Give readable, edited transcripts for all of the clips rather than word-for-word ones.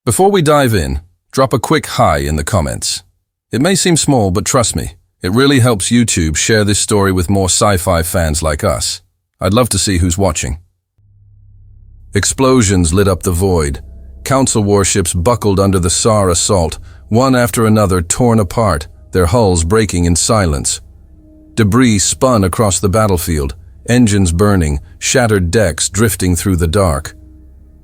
Before we dive in, drop a quick hi in the comments. It may seem small, but trust me, it really helps YouTube share this story with more sci-fi fans like us. I'd love to see who's watching. Explosions lit up the void. Council warships buckled under the SAR assault, one after another torn apart, their hulls breaking in silence. Debris spun across the battlefield, engines burning, shattered decks drifting through the dark.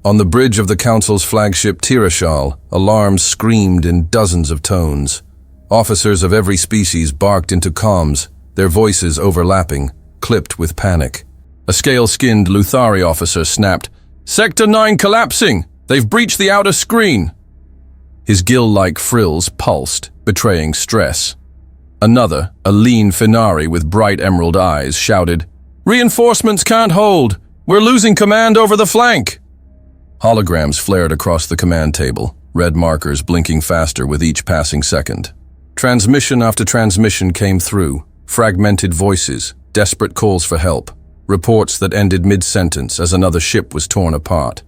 On the bridge of the Council's flagship Tirashal, alarms screamed in dozens of tones. Officers of every species barked into comms, their voices overlapping, clipped with panic. A scale-skinned Luthari officer snapped, "Sector 9 collapsing! They've breached the outer screen!" His gill-like frills pulsed, betraying stress. Another, a lean Finari with bright emerald eyes, shouted, "Reinforcements can't hold! We're losing command over the flank!" Holograms flared across the command table, red markers blinking faster with each passing second. Transmission after transmission came through, fragmented voices, desperate calls for help, reports that ended mid-sentence as another ship was torn apart.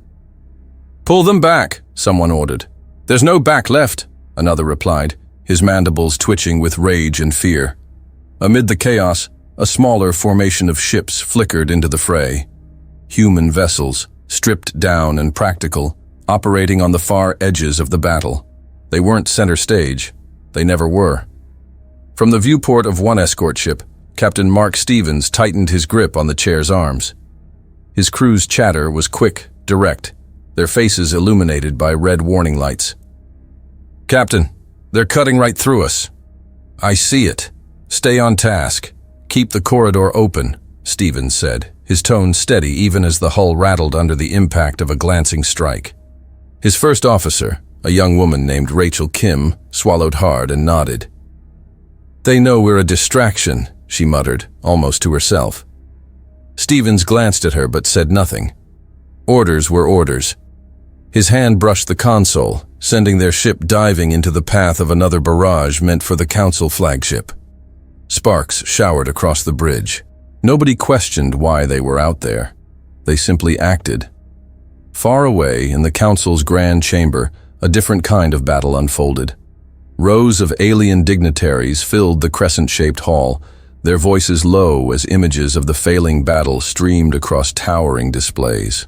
"Pull them back," someone ordered. "There's no back left," another replied, his mandibles twitching with rage and fear. Amid the chaos, a smaller formation of ships flickered into the fray. Human vessels, stripped down and practical, operating on the far edges of the battle. They weren't center stage. They never were. From the viewport of one escort ship, Captain Mark Stevens tightened his grip on the chair's arms. His crew's chatter was quick, direct, their faces illuminated by red warning lights. "Captain, they're cutting right through us." "I see it. Stay on task. Keep the corridor open," Stevens said, his tone steady even as the hull rattled under the impact of a glancing strike. His first officer, a young woman named Rachel Kim, swallowed hard and nodded. "They know we're a distraction," she muttered, almost to herself. Stevens glanced at her but said nothing. Orders were orders. His hand brushed the console, sending their ship diving into the path of another barrage meant for the Council flagship. Sparks showered across the bridge. Nobody questioned why they were out there. They simply acted. Far away, in the Council's grand chamber, a different kind of battle unfolded. Rows of alien dignitaries filled the crescent-shaped hall, their voices low as images of the failing battle streamed across towering displays.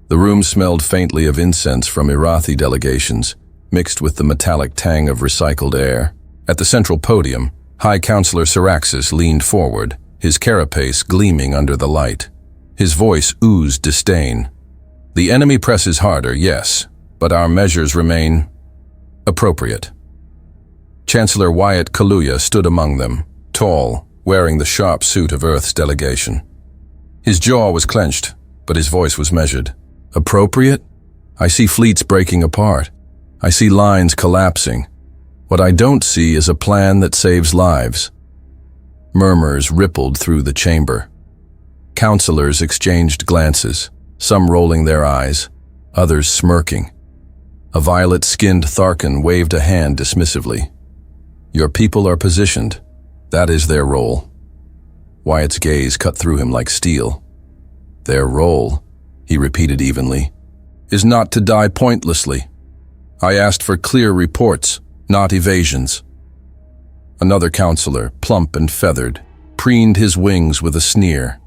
The room smelled faintly of incense from Irathi delegations, mixed with the metallic tang of recycled air. At the central podium, High Counselor Syraxis leaned forward, his carapace gleaming under the light. His voice oozed disdain. "The enemy presses harder, yes, but our measures remain appropriate." Chancellor Wyatt Kaluuya stood among them, tall, wearing the sharp suit of Earth's delegation. His jaw was clenched, but his voice was measured. "Appropriate? I see fleets breaking apart. I see lines collapsing. What I don't see is a plan that saves lives." Murmurs rippled through the chamber. Counselors exchanged glances, some rolling their eyes, others smirking. A violet-skinned Tharkan waved a hand dismissively. "Your people are positioned. That is their role." Wyatt's gaze cut through him like steel. "Their role," he repeated evenly, "is not to die pointlessly. I asked for clear reports, not evasions." Another counselor, plump and feathered, preened his wings with a sneer.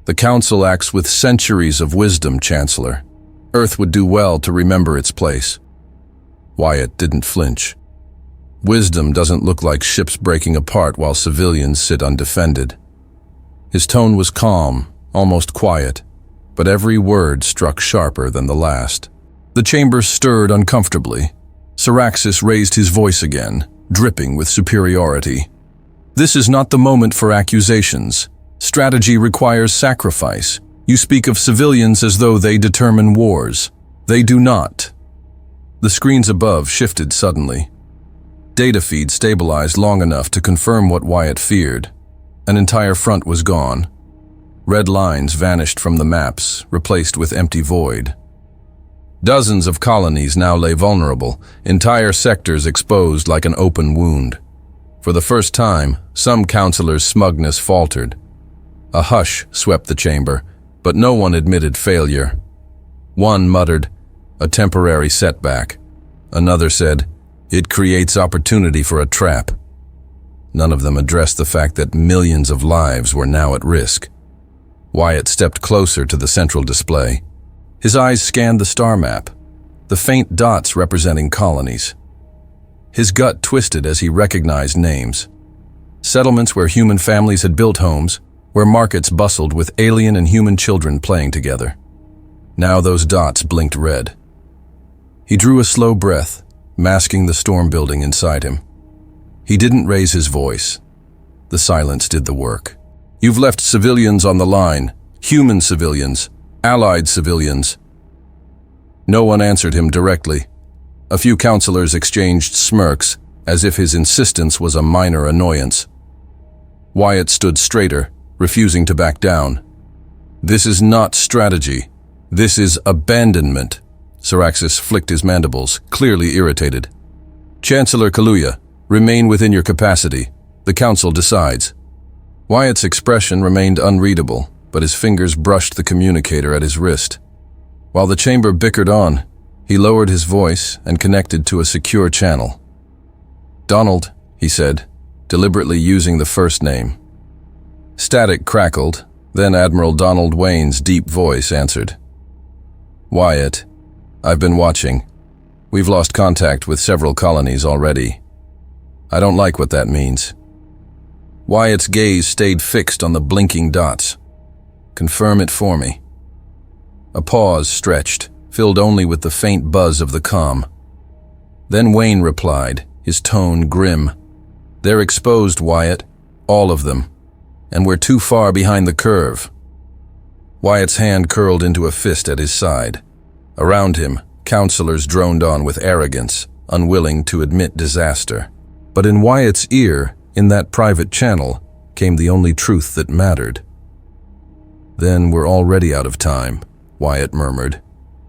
"The Council acts with centuries of wisdom, Chancellor. Earth would do well to remember its place." Wyatt didn't flinch. "Wisdom doesn't look like ships breaking apart while civilians sit undefended." His tone was calm, almost quiet, but every word struck sharper than the last. The chamber stirred uncomfortably. Syraxis raised his voice again, dripping with superiority. "This is not the moment for accusations. Strategy requires sacrifice. You speak of civilians as though they determine wars. They do not." The screens above shifted suddenly. Data feed stabilized long enough to confirm what Wyatt feared. An entire front was gone. Red lines vanished from the maps, replaced with empty void. Dozens of colonies now lay vulnerable, entire sectors exposed like an open wound. For the first time, some counselors' smugness faltered. A hush swept the chamber, but no one admitted failure. One muttered, a temporary setback. Another said, "It creates opportunity for a trap." None of them addressed the fact that millions of lives were now at risk. Wyatt stepped closer to the central display. His eyes scanned the star map, the faint dots representing colonies. His gut twisted as he recognized names. Settlements where human families had built homes, where markets bustled with alien and human children playing together. Now those dots blinked red. He drew a slow breath, masking the storm building inside him. He didn't raise his voice. The silence did the work. "You've left civilians on the line, human civilians, allied civilians." No one answered him directly. A few counselors exchanged smirks, as if his insistence was a minor annoyance. Wyatt stood straighter, refusing to back down. "This is not strategy. This is abandonment." Saraxis flicked his mandibles, clearly irritated. "Chancellor Kaluuya, remain within your capacity. The council decides." Wyatt's expression remained unreadable, but his fingers brushed the communicator at his wrist. While the chamber bickered on, he lowered his voice and connected to a secure channel. "Donald," he said, deliberately using the first name. Static crackled, then Admiral Donald Wayne's deep voice answered. "Wyatt, I've been watching. We've lost contact with several colonies already. I don't like what that means." Wyatt's gaze stayed fixed on the blinking dots. "Confirm it for me." A pause stretched, filled only with the faint buzz of the comm. Then Wayne replied, his tone grim. "They're exposed, Wyatt. All of them. And we're too far behind the curve." Wyatt's hand curled into a fist at his side. Around him, counselors droned on with arrogance, unwilling to admit disaster. But in Wyatt's ear, in that private channel, came the only truth that mattered. "Then we're already out of time," Wyatt murmured.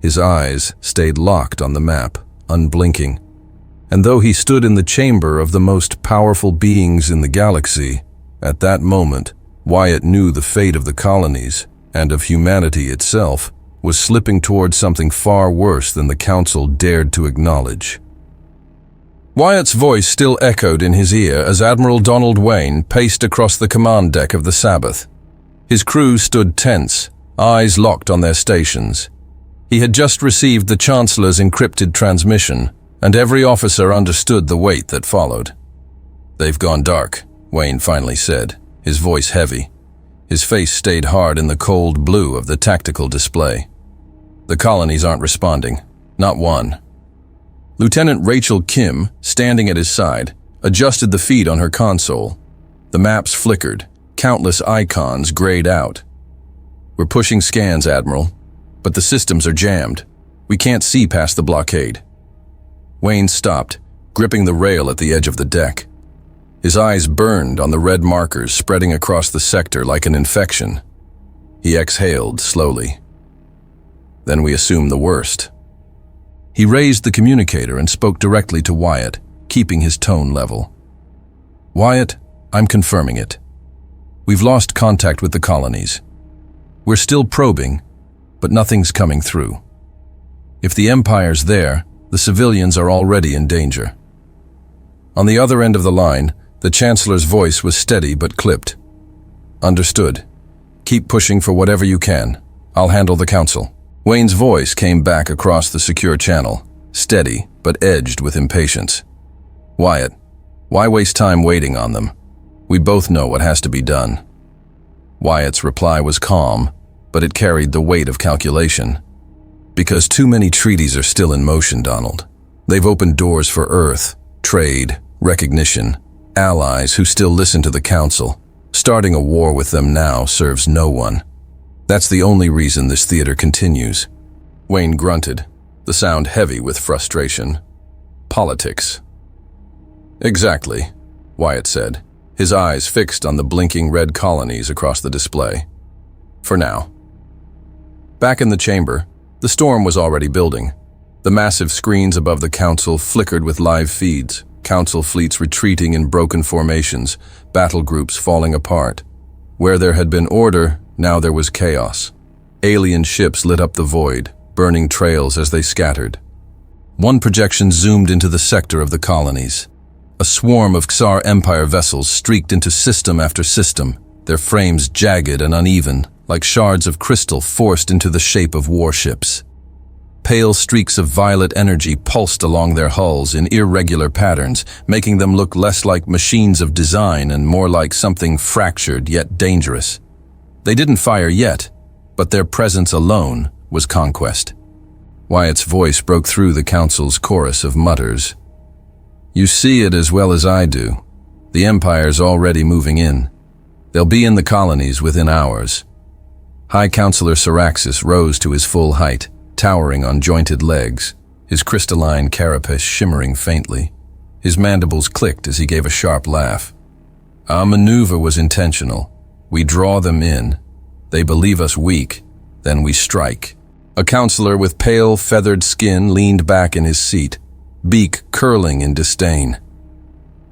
His eyes stayed locked on the map, unblinking. And though he stood in the chamber of the most powerful beings in the galaxy, at that moment, Wyatt knew the fate of the colonies, and of humanity itself, was slipping towards something far worse than the Council dared to acknowledge. Wyatt's voice still echoed in his ear as Admiral Donald Wayne paced across the command deck of the Sabbath. His crew stood tense, eyes locked on their stations. He had just received the Chancellor's encrypted transmission, and every officer understood the weight that followed. "They've gone dark," Wayne finally said, his voice heavy. His face stayed hard in the cold blue of the tactical display. "The colonies aren't responding. Not one." Lieutenant Rachel Kim, standing at his side, adjusted the feed on her console. The maps flickered, countless icons grayed out. "We're pushing scans, Admiral, but the systems are jammed. We can't see past the blockade." Wayne stopped, gripping the rail at the edge of the deck. His eyes burned on the red markers spreading across the sector like an infection. He exhaled slowly. "Then we assume the worst." He raised the communicator and spoke directly to Wyatt, keeping his tone level. "Wyatt, I'm confirming it. We've lost contact with the colonies. We're still probing, but nothing's coming through. If the Empire's there, the civilians are already in danger." On the other end of the line, the Chancellor's voice was steady but clipped. "Understood. Keep pushing for whatever you can. I'll handle the Council." Wayne's voice came back across the secure channel, steady but edged with impatience. "Wyatt, why waste time waiting on them? We both know what has to be done." Wyatt's reply was calm, but it carried the weight of calculation. "Because too many treaties are still in motion, Donald. They've opened doors for Earth, trade, recognition, allies who still listen to the Council. Starting a war with them now serves no one. That's the only reason this theater continues." Wayne grunted, the sound heavy with frustration. "Politics." "Exactly," Wyatt said, his eyes fixed on the blinking red colonies across the display. "For now." Back in the chamber, the storm was already building. The massive screens above the Council flickered with live feeds, Council fleets retreating in broken formations, battle groups falling apart. Where there had been order, now there was chaos. Alien ships lit up the void, burning trails as they scattered. One projection zoomed into the sector of the colonies. A swarm of Xar Empire vessels streaked into system after system, their frames jagged and uneven, like shards of crystal forced into the shape of warships. Pale streaks of violet energy pulsed along their hulls in irregular patterns, making them look less like machines of design and more like something fractured yet dangerous. They didn't fire yet, but their presence alone was conquest. Wyatt's voice broke through the council's chorus of mutters. "You see it as well as I do. The Empire's already moving in. They'll be in the colonies within hours." High Counselor Syraxis rose to his full height, towering on jointed legs, his crystalline carapace shimmering faintly. His mandibles clicked as he gave a sharp laugh. "Our maneuver was intentional. We draw them in. They believe us weak, then we strike." A counselor with pale, feathered skin leaned back in his seat, beak curling in disdain.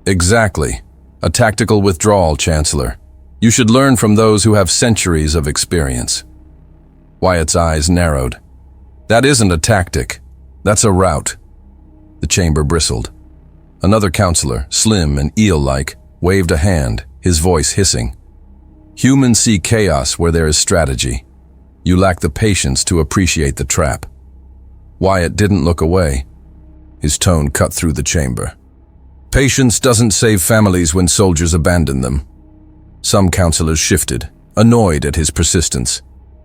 "Exactly. A tactical withdrawal, Chancellor. You should learn from those who have centuries of experience." Wyatt's eyes narrowed. "That isn't a tactic. That's a route." The chamber bristled. Another counselor, slim and eel-like, waved a hand, his voice hissing. "Humans see chaos where there is strategy. You lack the patience to appreciate the trap." Wyatt didn't look away. His tone cut through the chamber. "Patience doesn't save families when soldiers abandon them." Some counselors shifted, annoyed at his persistence.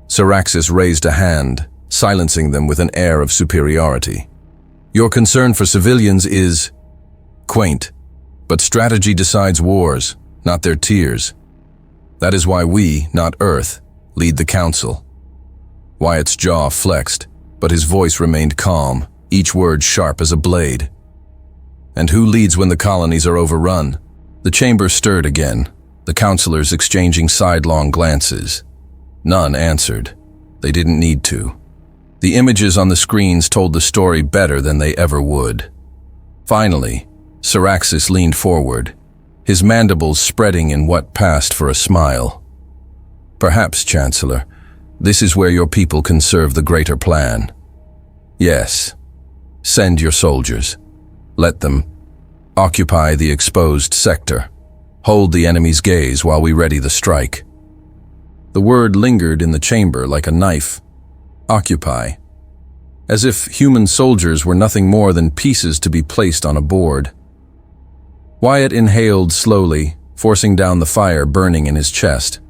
Syraxis raised a hand, silencing them with an air of superiority. "Your concern for civilians is quaint, but strategy decides wars, not their tears. That is why we, not Earth, lead the Council." Wyatt's jaw flexed, but his voice remained calm, each word sharp as a blade. "And who leads when the colonies are overrun?" The chamber stirred again, the counselors exchanging sidelong glances. None answered. They didn't need to. The images on the screens told the story better than they ever would. Finally, Syraxis leaned forward, his mandibles spreading in what passed for a smile. "Perhaps, Chancellor, this is where your people can serve the greater plan. Yes, send your soldiers. Let them occupy the exposed sector. Hold the enemy's gaze while we ready the strike." The word lingered in the chamber like a knife. Occupy. As if human soldiers were nothing more than pieces to be placed on a board. Wyatt inhaled slowly, forcing down the fire burning in his chest.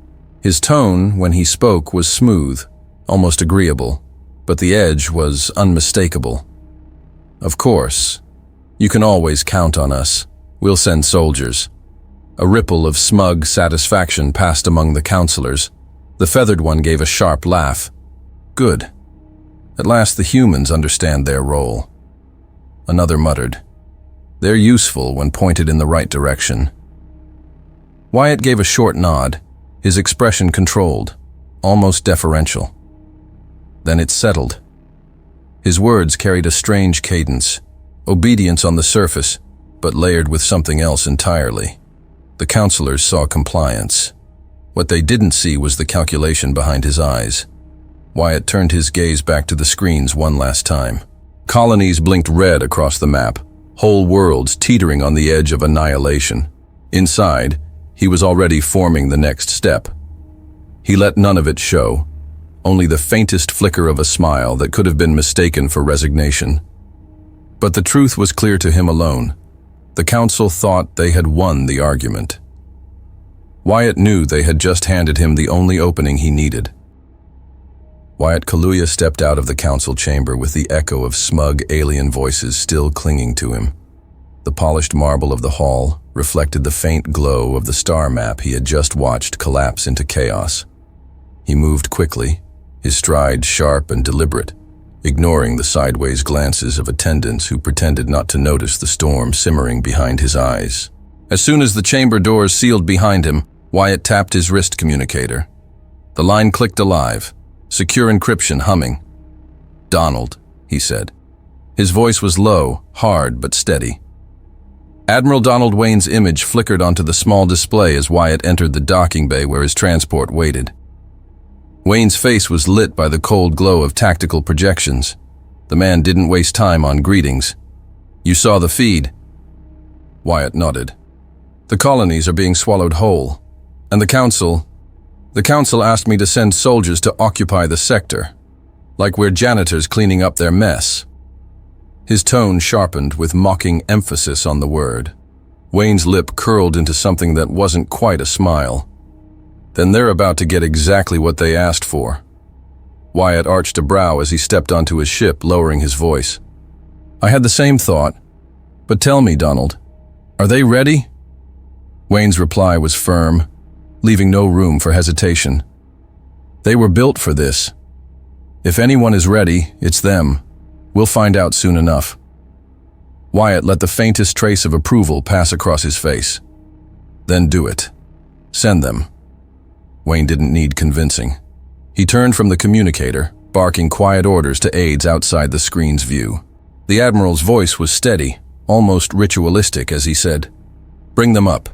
His tone, when he spoke, was smooth, almost agreeable, but the edge was unmistakable. "Of course. You can always count on us. We'll send soldiers." A ripple of smug satisfaction passed among the counselors. The feathered one gave a sharp laugh. "Good. At last the humans understand their role." Another muttered. "They're useful when pointed in the right direction." Wyatt gave a short nod, his expression controlled, almost deferential. Then it settled. His words carried a strange cadence, obedience on the surface, but layered with something else entirely. The counselors saw compliance. What they didn't see was the calculation behind his eyes. Wyatt turned his gaze back to the screens one last time. Colonies blinked red across the map, whole worlds teetering on the edge of annihilation. Inside, he was already forming the next step. He let none of it show, only the faintest flicker of a smile that could have been mistaken for resignation. But the truth was clear to him alone. The council thought they had won the argument. Wyatt knew they had just handed him the only opening he needed. Wyatt Kaluuya stepped out of the council chamber with the echo of smug alien voices still clinging to him. The polished marble of the hall reflected the faint glow of the star map he had just watched collapse into chaos. He moved quickly, his stride sharp and deliberate, ignoring the sideways glances of attendants who pretended not to notice the storm simmering behind his eyes. As soon as the chamber doors sealed behind him, Wyatt tapped his wrist communicator. The line clicked alive, secure encryption humming. "Donald," he said. His voice was low, hard, but steady. Admiral Donald Wayne's image flickered onto the small display as Wyatt entered the docking bay where his transport waited. Wayne's face was lit by the cold glow of tactical projections. The man didn't waste time on greetings. "You saw the feed?" Wyatt nodded. "The colonies are being swallowed whole, and the council asked me to send soldiers to occupy the sector, like we're janitors cleaning up their mess." His tone sharpened with mocking emphasis on the word. Wayne's lip curled into something that wasn't quite a smile. Then they're about to get exactly what they asked for. Wyatt arched a brow as he stepped onto his ship, lowering his voice. "I had the same thought. But tell me, Donald, are they ready?" Wayne's reply was firm, leaving no room for hesitation. "They were built for this. If anyone is ready, it's them. We'll find out soon enough." Wyatt let the faintest trace of approval pass across his face. "Then do it. Send them." Wayne didn't need convincing. He turned from the communicator, barking quiet orders to aides outside the screen's view. The Admiral's voice was steady, almost ritualistic as he said, "Bring them up.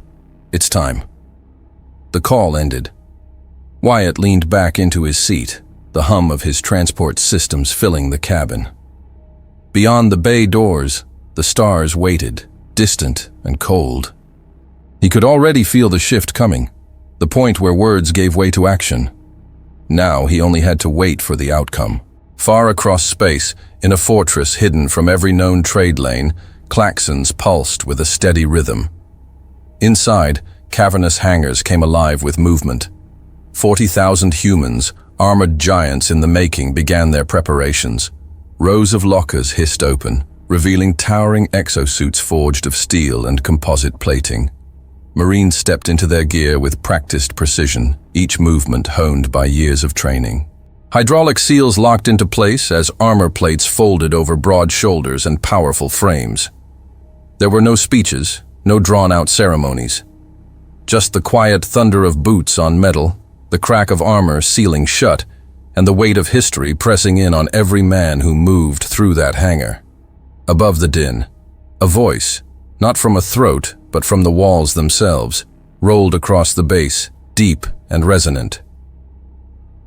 It's time." The call ended. Wyatt leaned back into his seat, the hum of his transport systems filling the cabin. Beyond the bay doors, the stars waited, distant and cold. He could already feel the shift coming, the point where words gave way to action. Now he only had to wait for the outcome. Far across space, in a fortress hidden from every known trade lane, klaxons pulsed with a steady rhythm. Inside, cavernous hangars came alive with movement. 40,000 humans, armored giants in the making, began their preparations. Rows of lockers hissed open, revealing towering exosuits forged of steel and composite plating. Marines stepped into their gear with practiced precision, each movement honed by years of training. Hydraulic seals locked into place as armor plates folded over broad shoulders and powerful frames. There were no speeches, no drawn-out ceremonies. Just the quiet thunder of boots on metal, the crack of armor sealing shut, and the weight of history pressing in on every man who moved through that hangar. Above the din, a voice, not from a throat, but from the walls themselves, rolled across the base, deep and resonant.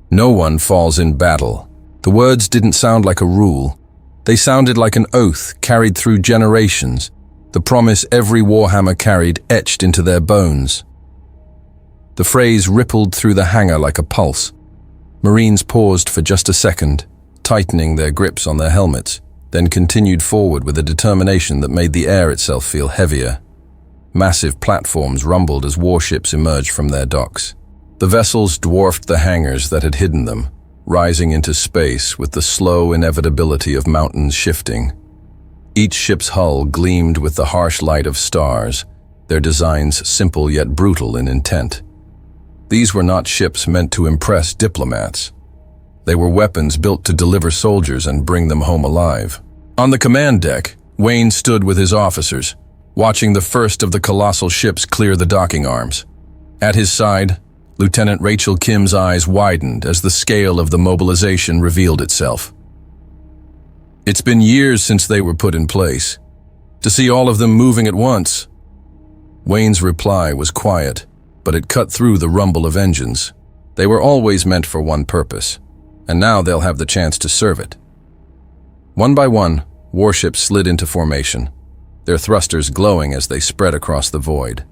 "No one falls in battle." The words didn't sound like a rule. They sounded like an oath carried through generations, the promise every Warhammer carried etched into their bones. The phrase rippled through the hangar like a pulse. Marines paused for just a second, tightening their grips on their helmets, then continued forward with a determination that made the air itself feel heavier. Massive platforms rumbled as warships emerged from their docks. The vessels dwarfed the hangars that had hidden them, rising into space with the slow inevitability of mountains shifting. Each ship's hull gleamed with the harsh light of stars, their designs simple yet brutal in intent. These were not ships meant to impress diplomats. They were weapons built to deliver soldiers and bring them home alive. On the command deck, Wayne stood with his officers, watching the first of the colossal ships clear the docking arms. At his side, Lieutenant Rachel Kim's eyes widened as the scale of the mobilization revealed itself. It's been years since they were put in place. To see all of them moving at once. Wayne's reply was quiet, but it cut through the rumble of engines. They were always meant for one purpose, and now they'll have the chance to serve it. One by one, warships slid into formation, their thrusters glowing as they spread across the void.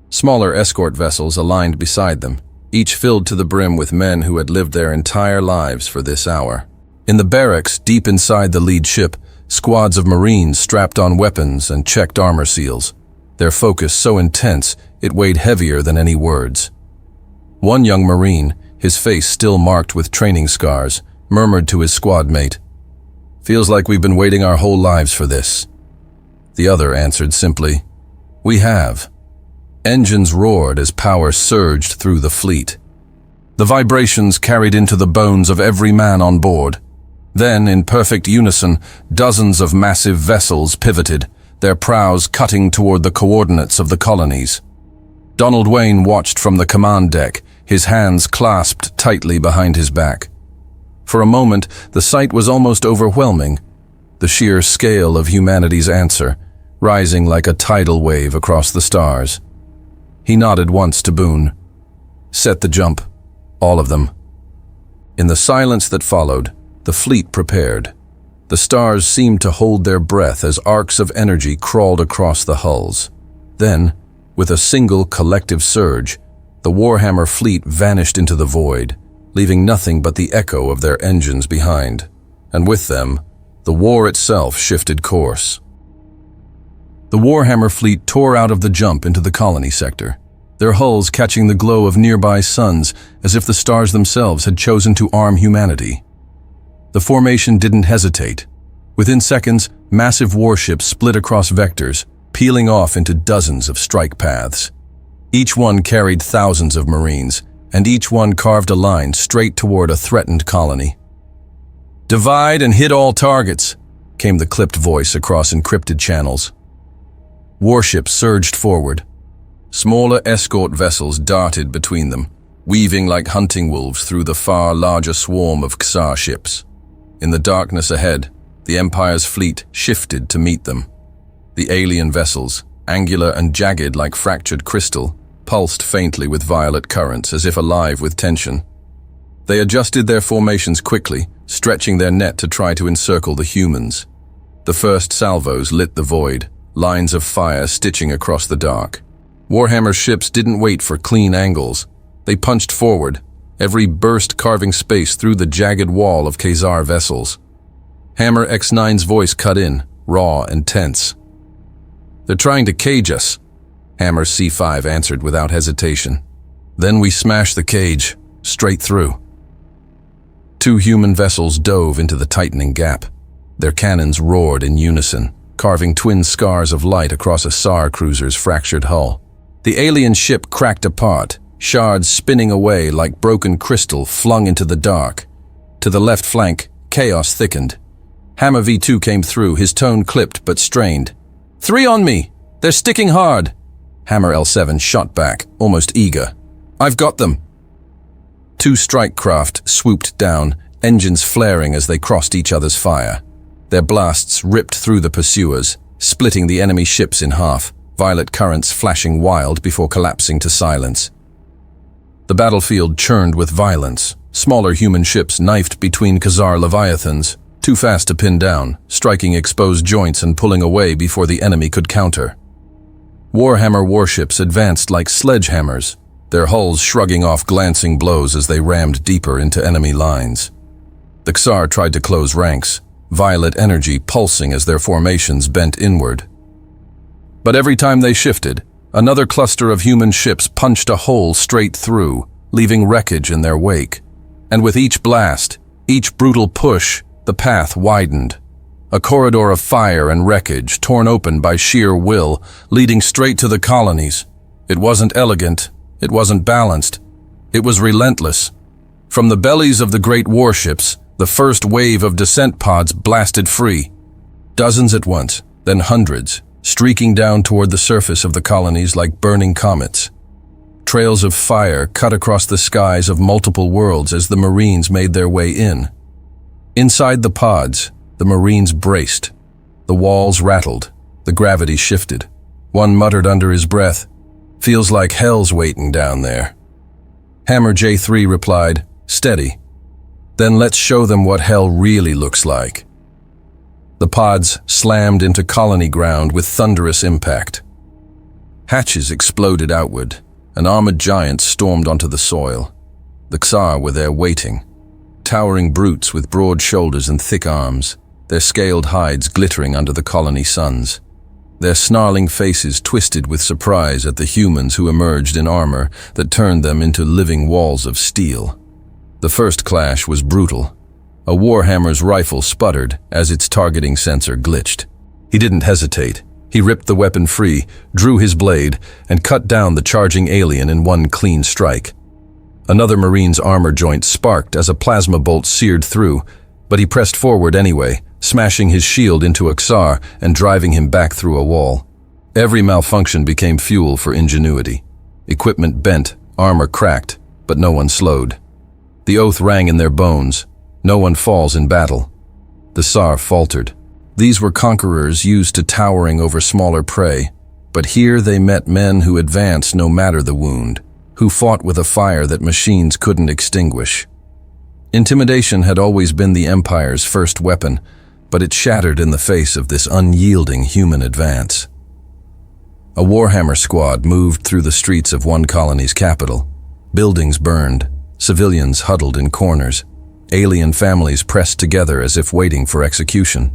Smaller escort vessels aligned beside them, each filled to the brim with men who had lived their entire lives for this hour. In the barracks, deep inside the lead ship, squads of Marines strapped on weapons and checked armor seals, their focus so intense it weighed heavier than any words. One young Marine, his face still marked with training scars, murmured to his squad mate, "Feels like we've been waiting our whole lives for this." The other answered simply, "We have." Engines roared as power surged through the fleet. The vibrations carried into the bones of every man on board. Then, in perfect unison, dozens of massive vessels pivoted, their prows cutting toward the coordinates of the colonies. Donald Wayne watched from the command deck, his hands clasped tightly behind his back. For a moment, the sight was almost overwhelming, the sheer scale of humanity's answer, rising like a tidal wave across the stars. He nodded once to Boone. "Set the jump. All of them. In the silence that followed, the fleet prepared. The stars seemed to hold their breath as arcs of energy crawled across the hulls. Then, with a single collective surge, the Warhammer fleet vanished into the void, leaving nothing but the echo of their engines behind. And with them, the war itself shifted course. The Warhammer fleet tore out of the jump into the colony sector, their hulls catching the glow of nearby suns as if the stars themselves had chosen to arm humanity. The formation didn't hesitate. Within seconds, massive warships split across vectors, peeling off into dozens of strike paths. Each one carried thousands of Marines, and each one carved a line straight toward a threatened colony. "Divide and hit all targets," came the clipped voice across encrypted channels. Warships surged forward. Smaller escort vessels darted between them, weaving like hunting wolves through the far larger swarm of Xar ships. In the darkness ahead, the Empire's fleet shifted to meet them. The alien vessels, angular and jagged like fractured crystal, pulsed faintly with violet currents as if alive with tension. They adjusted their formations quickly, stretching their net to try to encircle the humans. The first salvos lit the void, lines of fire stitching across the dark. Warhammer's ships didn't wait for clean angles. They punched forward, every burst carving space through the jagged wall of Khazar vessels. Hammer X9's voice cut in, raw and tense. "They're trying to cage us," Hammer C5 answered without hesitation. "Then we smash the cage, straight through." Two human vessels dove into the tightening gap. Their cannons roared in unison, carving twin scars of light across a SAR cruiser's fractured hull. The alien ship cracked apart, shards spinning away like broken crystal flung into the dark. To the left flank, chaos thickened. Hammer V2 came through, his tone clipped but strained. "3 on me! They're sticking hard!" Hammer L7 shot back, almost eager. "I've got them!" Two strike craft swooped down, engines flaring as they crossed each other's fire. Their blasts ripped through the pursuers, splitting the enemy ships in half, violet currents flashing wild before collapsing to silence. The battlefield churned with violence. Smaller human ships knifed between Khazar leviathans, too fast to pin down, striking exposed joints and pulling away before the enemy could counter. Warhammer warships advanced like sledgehammers, their hulls shrugging off glancing blows as they rammed deeper into enemy lines. The Xar tried to close ranks, violet energy pulsing as their formations bent inward. But every time they shifted, another cluster of human ships punched a hole straight through, leaving wreckage in their wake. And with each blast, each brutal push, the path widened. A corridor of fire and wreckage torn open by sheer will, leading straight to the colonies. It wasn't elegant, it wasn't balanced, it was relentless. From the bellies of the great warships, the first wave of descent pods blasted free. Dozens at once, then hundreds, streaking down toward the surface of the colonies like burning comets. Trails of fire cut across the skies of multiple worlds as the Marines made their way in. Inside the pods, the Marines braced. The walls rattled, the gravity shifted. One muttered under his breath, "Feels like hell's waiting down there." Hammer J3 replied, "Steady. Then let's show them what hell really looks like." The pods slammed into colony ground with thunderous impact. Hatches exploded outward. An armored giant stormed onto the soil. The Xar were there waiting. Towering brutes with broad shoulders and thick arms, their scaled hides glittering under the colony suns. Their snarling faces twisted with surprise at the humans who emerged in armor that turned them into living walls of steel. The first clash was brutal. A Warhammer's rifle sputtered as its targeting sensor glitched. He didn't hesitate. He ripped the weapon free, drew his blade, and cut down the charging alien in one clean strike. Another Marine's armor joint sparked as a plasma bolt seared through, but he pressed forward anyway, smashing his shield into a Xar and driving him back through a wall. Every malfunction became fuel for ingenuity. Equipment bent, armor cracked, but no one slowed. The oath rang in their bones. No one falls in battle. The Xar faltered. These were conquerors used to towering over smaller prey, but here they met men who advanced no matter the wound, who fought with a fire that machines couldn't extinguish. Intimidation had always been the Empire's first weapon, but it shattered in the face of this unyielding human advance. A Warhammer squad moved through the streets of one colony's capital. Buildings burned, civilians huddled in corners, alien families pressed together as if waiting for execution.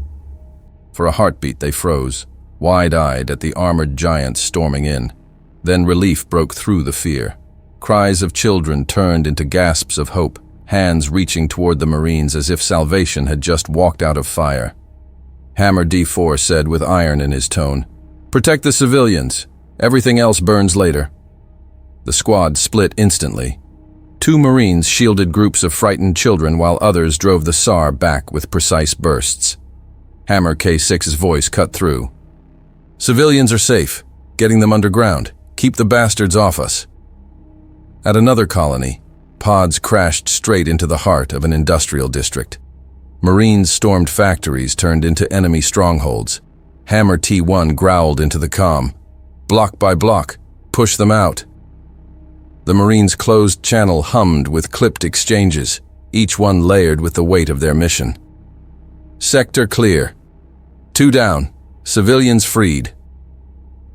For a heartbeat they froze, wide-eyed at the armored giants storming in. Then relief broke through the fear. Cries of children turned into gasps of hope, hands reaching toward the Marines as if salvation had just walked out of fire. Hammer D4 said with iron in his tone, "Protect the civilians. Everything else burns later." The squad split instantly. 2 Marines shielded groups of frightened children while others drove the SAR back with precise bursts. Hammer K6's voice cut through. "Civilians are safe. Getting them underground. Keep the bastards off us." At another colony, pods crashed straight into the heart of an industrial district. Marines stormed factories turned into enemy strongholds. Hammer T1 growled into the comm. "Block by block. Push them out." The Marines' closed channel hummed with clipped exchanges, each one layered with the weight of their mission. "Sector clear. 2 down. Civilians freed.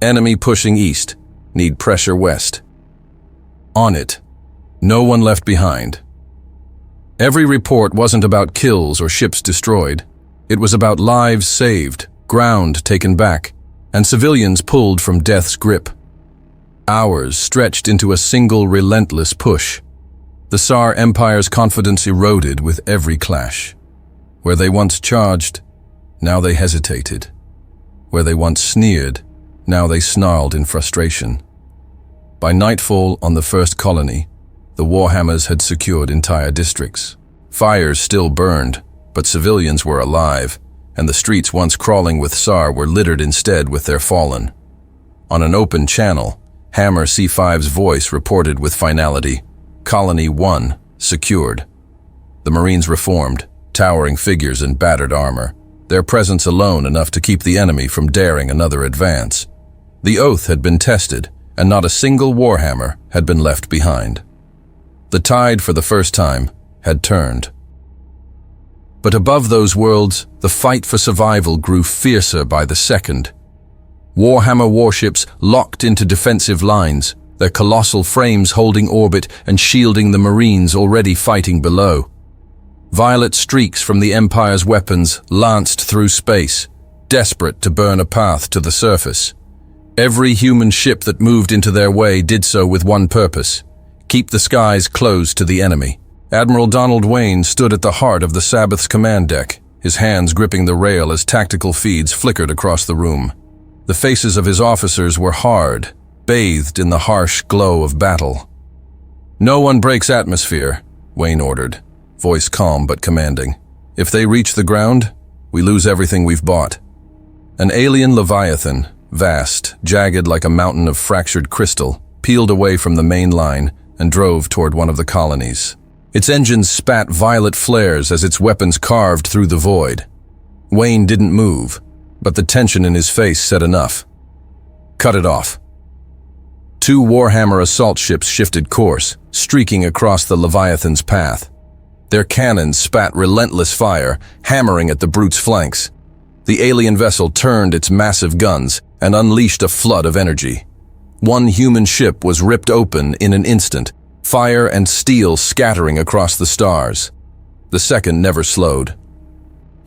Enemy pushing east. Need pressure west." On it. No one left behind. Every report wasn't about kills or ships destroyed. It was about lives saved, ground taken back, and civilians pulled from death's grip. Hours stretched into a single relentless push. The SAR Empire's confidence eroded with every clash. Where they once charged, now they hesitated. Where they once sneered, now they snarled in frustration. By nightfall on the first colony, the Warhammers had secured entire districts. Fires still burned, but civilians were alive, and the streets once crawling with SAR were littered instead with their fallen. On an open channel, Hammer C5's voice reported with finality, "Colony 1, secured." The Marines reformed, towering figures in battered armor, their presence alone enough to keep the enemy from daring another advance. The oath had been tested, and not a single Warhammer had been left behind. The tide, for the first time, had turned. But above those worlds, the fight for survival grew fiercer by the second. Warhammer warships locked into defensive lines, their colossal frames holding orbit and shielding the Marines already fighting below. Violet streaks from the Empire's weapons lanced through space, desperate to burn a path to the surface. Every human ship that moved into their way did so with one purpose: keep the skies closed to the enemy. Admiral Donald Wayne stood at the heart of the Sabbath's command deck, his hands gripping the rail as tactical feeds flickered across the room. The faces of his officers were hard, bathed in the harsh glow of battle. "No one breaks atmosphere," Wayne ordered, voice calm but commanding. "If they reach the ground, we lose everything we've bought." An alien Leviathan, vast, jagged like a mountain of fractured crystal, peeled away from the main line and drove toward one of the colonies. Its engines spat violet flares as its weapons carved through the void. Wayne didn't move, but the tension in his face said enough. "Cut it off." 2 Warhammer assault ships shifted course, streaking across the Leviathan's path. Their cannons spat relentless fire, hammering at the brute's flanks. The alien vessel turned its massive guns and unleashed a flood of energy. One human ship was ripped open in an instant, fire and steel scattering across the stars. The second never slowed.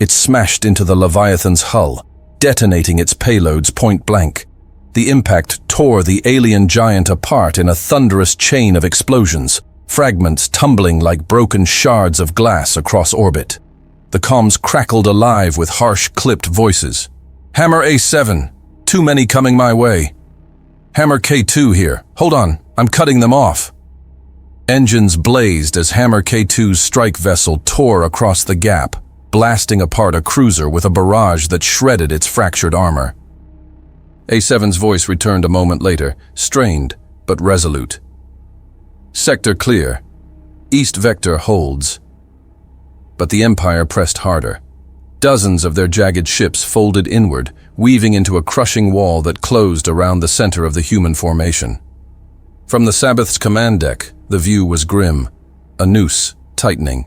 It smashed into the Leviathan's hull, detonating its payloads point blank. The impact tore the alien giant apart in a thunderous chain of explosions, fragments tumbling like broken shards of glass across orbit. The comms crackled alive with harsh, clipped voices. "Hammer A7, too many coming my way. Hammer K2 here, hold on, I'm cutting them off." Engines blazed as Hammer K2's strike vessel tore across the gap, blasting apart a cruiser with a barrage that shredded its fractured armor. A7's voice returned a moment later, strained but resolute. "Sector clear. East vector holds." But the Empire pressed harder. Dozens of their jagged ships folded inward, weaving into a crushing wall that closed around the center of the human formation. From the Sabbath's command deck, the view was grim, a noose tightening.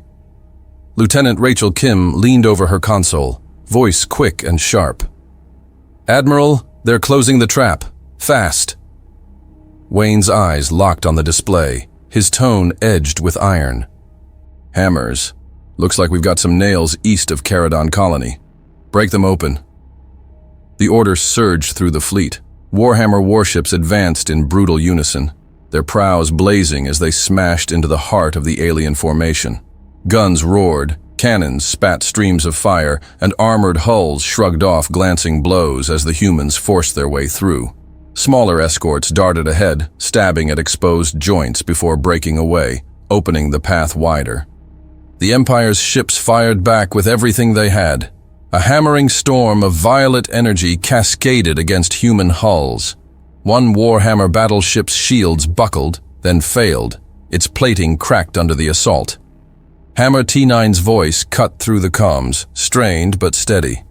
Lieutenant Rachel Kim leaned over her console, voice quick and sharp. "Admiral, they're closing the trap. Fast." Wayne's eyes locked on the display, his tone edged with iron. "Hammers. Looks like we've got some nails east of Caradon Colony. Break them open." The order surged through the fleet. Warhammer warships advanced in brutal unison, their prows blazing as they smashed into the heart of the alien formation. Guns roared, cannons spat streams of fire, and armored hulls shrugged off glancing blows as the humans forced their way through. Smaller escorts darted ahead, stabbing at exposed joints before breaking away, opening the path wider. The Empire's ships fired back with everything they had. A hammering storm of violet energy cascaded against human hulls. One Warhammer battleship's shields buckled, then failed, its plating cracked under the assault. Hammer T9's voice cut through the comms, strained but steady.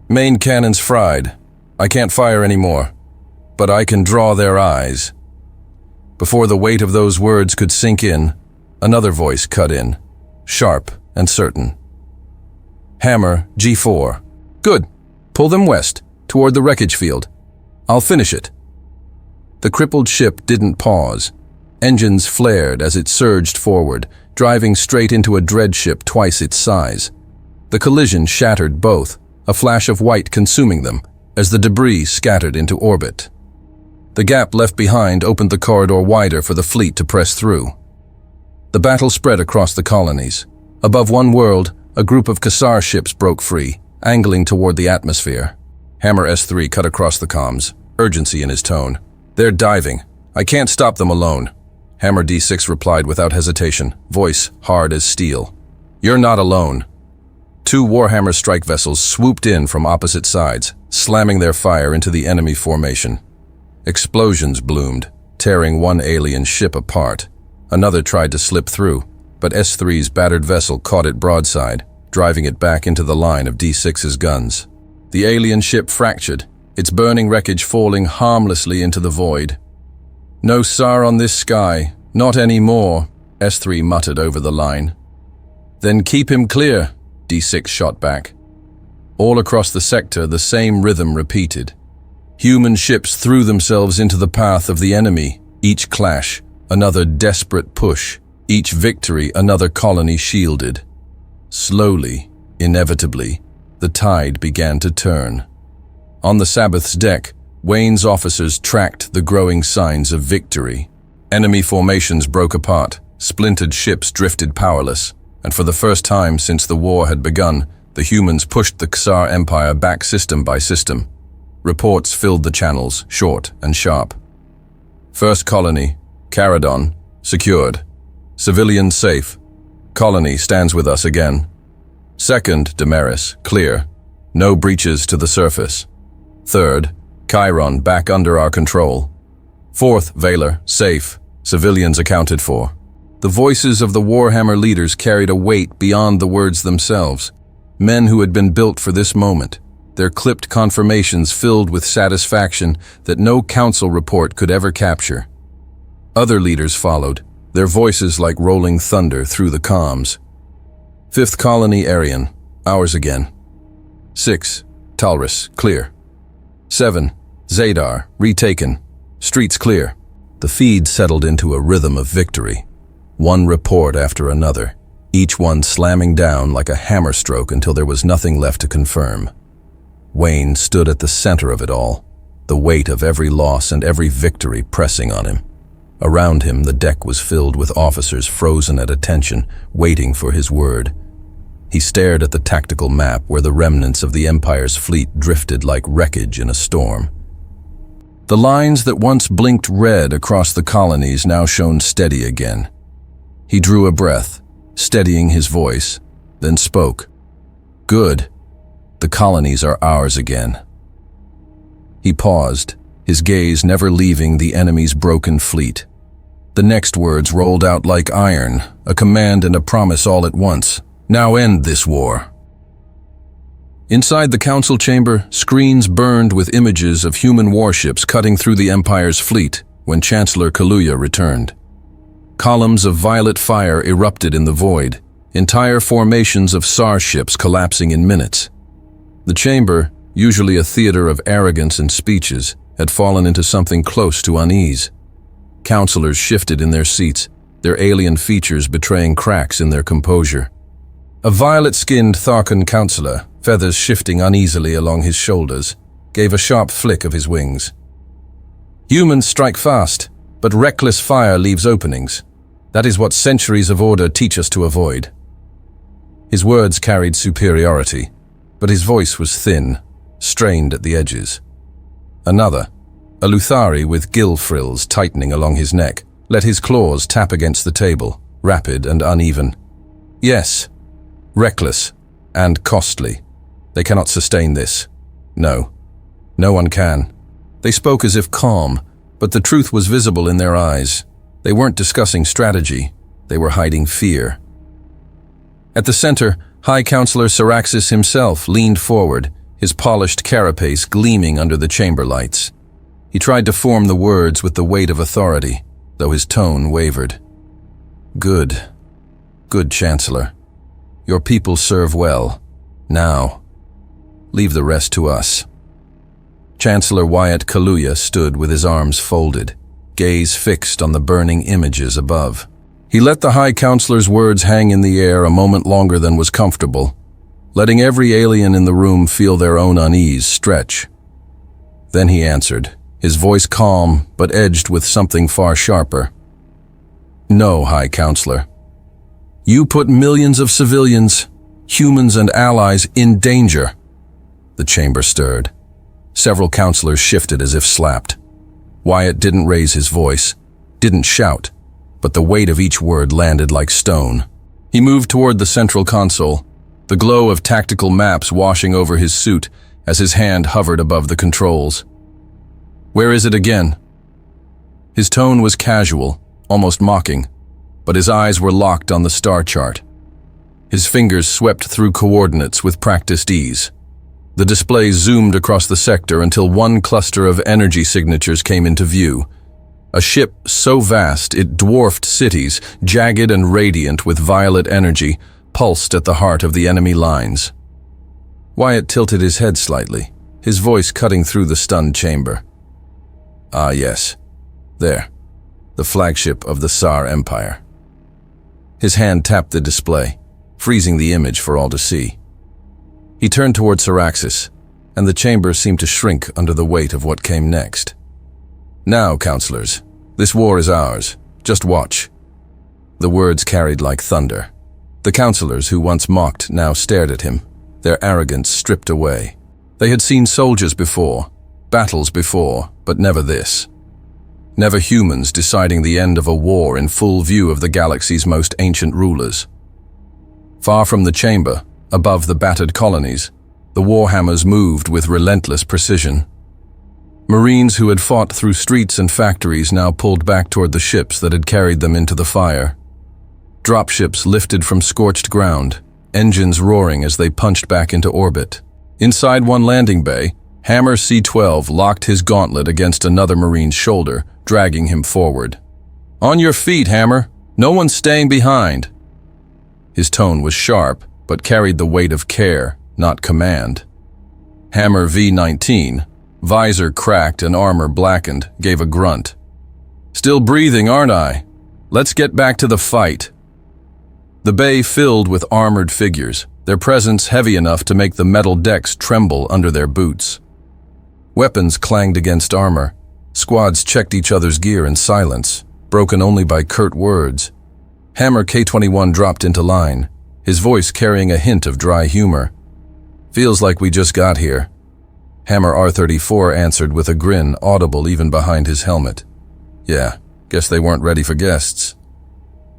"Main cannons fried. I can't fire anymore, but I can draw their eyes." Before the weight of those words could sink in, another voice cut in, sharp and certain. "Hammer G4. Good. Pull them west, toward the wreckage field. I'll finish it." The crippled ship didn't pause. Engines flared as it surged forward, driving straight into a dreadship twice its size. The collision shattered both, a flash of white consuming them, as the debris scattered into orbit. The gap left behind opened the corridor wider for the fleet to press through. The battle spread across the colonies. Above one world, a group of Cassar ships broke free, angling toward the atmosphere. Hammer S3 cut across the comms, urgency in his tone. "They're diving. I can't stop them alone." Hammer D6 replied without hesitation, voice hard as steel. "You're not alone." Two Warhammer strike vessels swooped in from opposite sides, slamming their fire into the enemy formation. Explosions bloomed, tearing one alien ship apart. Another tried to slip through, but S3's battered vessel caught it broadside, driving it back into the line of D6's guns. The alien ship fractured, its burning wreckage falling harmlessly into the void. "No SAR on this sky, not anymore," S3 muttered over the line. "Then keep him clear," D6 shot back. All across the sector, the same rhythm repeated. Human ships threw themselves into the path of the enemy, each clash, another desperate push, each victory another colony shielded. Slowly, inevitably, the tide began to turn. On the Sabbath's deck, Wayne's officers tracked the growing signs of victory. Enemy formations broke apart, splintered ships drifted powerless, and for the first time since the war had begun, the humans pushed the Cassar Empire back system by system. Reports filled the channels, short and sharp. First colony, Caradon, secured. Civilians safe. Colony stands with us again. Second, Damaris, clear. No breaches to the surface. Third, Chiron back under our control. Fourth, Valor, safe. Civilians accounted for. The voices of the Warhammer leaders carried a weight beyond the words themselves. Men who had been built for this moment, their clipped confirmations filled with satisfaction that no council report could ever capture. Other leaders followed, their voices like rolling thunder through the comms. Fifth colony, Arian, ours again. 6, Talrus, clear. 7, Zadar, retaken. Streets clear. The feed settled into a rhythm of victory. One report after another, each one slamming down like a hammer stroke until there was nothing left to confirm. Wayne stood at the center of it all, the weight of every loss and every victory pressing on him. Around him, the deck was filled with officers frozen at attention, waiting for his word. He stared at the tactical map where the remnants of the Empire's fleet drifted like wreckage in a storm. The lines that once blinked red across the colonies now shone steady again. He drew a breath, steadying his voice, then spoke. "Good. The colonies are ours again." He paused, his gaze never leaving the enemy's broken fleet. The next words rolled out like iron, a command and a promise all at once. "Now end this war." Inside the council chamber, screens burned with images of human warships cutting through the Empire's fleet when Chancellor Kaluuya returned. Columns of violet fire erupted in the void, entire formations of SAR ships collapsing in minutes. The chamber, usually a theater of arrogance and speeches, had fallen into something close to unease. Counselors shifted in their seats, their alien features betraying cracks in their composure. A violet-skinned Tharkan counselor, feathers shifting uneasily along his shoulders, gave a sharp flick of his wings. Humans strike fast, but reckless fire leaves openings. That is what centuries of order teach us to avoid. His words carried superiority, but his voice was thin, strained at the edges. Another, a Luthari with gill frills tightening along his neck, let his claws tap against the table, rapid and uneven. Yes, reckless and costly. They cannot sustain this. No, no one can. They spoke as if calm, but the truth was visible in their eyes. They weren't discussing strategy, they were hiding fear. At the center, High Counselor Syraxis himself leaned forward, his polished carapace gleaming under the chamber lights. He tried to form the words with the weight of authority, though his tone wavered. Good, good Chancellor. Your people serve well. Now, leave the rest to us. Chancellor Wyatt Kaluuya stood with his arms folded, gaze fixed on the burning images above. He let the High Counselor's words hang in the air a moment longer than was comfortable, letting every alien in the room feel their own unease stretch. Then he answered, his voice calm but edged with something far sharper. No, High Counselor. You put millions of civilians, humans and allies in danger. The chamber stirred. Several counselors shifted as if slapped. Wyatt didn't raise his voice, didn't shout, but the weight of each word landed like stone. He moved toward the central console, the glow of tactical maps washing over his suit as his hand hovered above the controls. Where is it again? His tone was casual, almost mocking, but his eyes were locked on the star chart. His fingers swept through coordinates with practiced ease. The display zoomed across the sector until one cluster of energy signatures came into view. A ship so vast it dwarfed cities, jagged and radiant with violet energy, pulsed at the heart of the enemy lines. Wyatt tilted his head slightly, his voice cutting through the stunned chamber. Ah yes, there, the flagship of the Tsar Empire. His hand tapped the display, freezing the image for all to see. He turned toward Syraxis, and the chamber seemed to shrink under the weight of what came next. Now, counselors, this war is ours. Just watch. The words carried like thunder. The counselors who once mocked now stared at him, their arrogance stripped away. They had seen soldiers before, battles before, but never this. Never humans deciding the end of a war in full view of the galaxy's most ancient rulers. Far from the chamber, above the battered colonies, the warhammers moved with relentless precision. Marines who had fought through streets and factories now pulled back toward the ships that had carried them into the fire. Dropships lifted from scorched ground, engines roaring as they punched back into orbit. Inside one landing bay, Hammer C-12 locked his gauntlet against another Marine's shoulder, dragging him forward. On your feet, Hammer! No one's staying behind! His tone was sharp, but carried the weight of care, not command. Hammer V-19, visor cracked and armor blackened, gave a grunt. Still breathing, aren't I? Let's get back to the fight. The bay filled with armored figures, their presence heavy enough to make the metal decks tremble under their boots. Weapons clanged against armor. Squads checked each other's gear in silence, broken only by curt words. Hammer K-21 dropped into line, his voice carrying a hint of dry humor. Feels like we just got here. Hammer R-34 answered with a grin audible even behind his helmet. Yeah, guess they weren't ready for guests.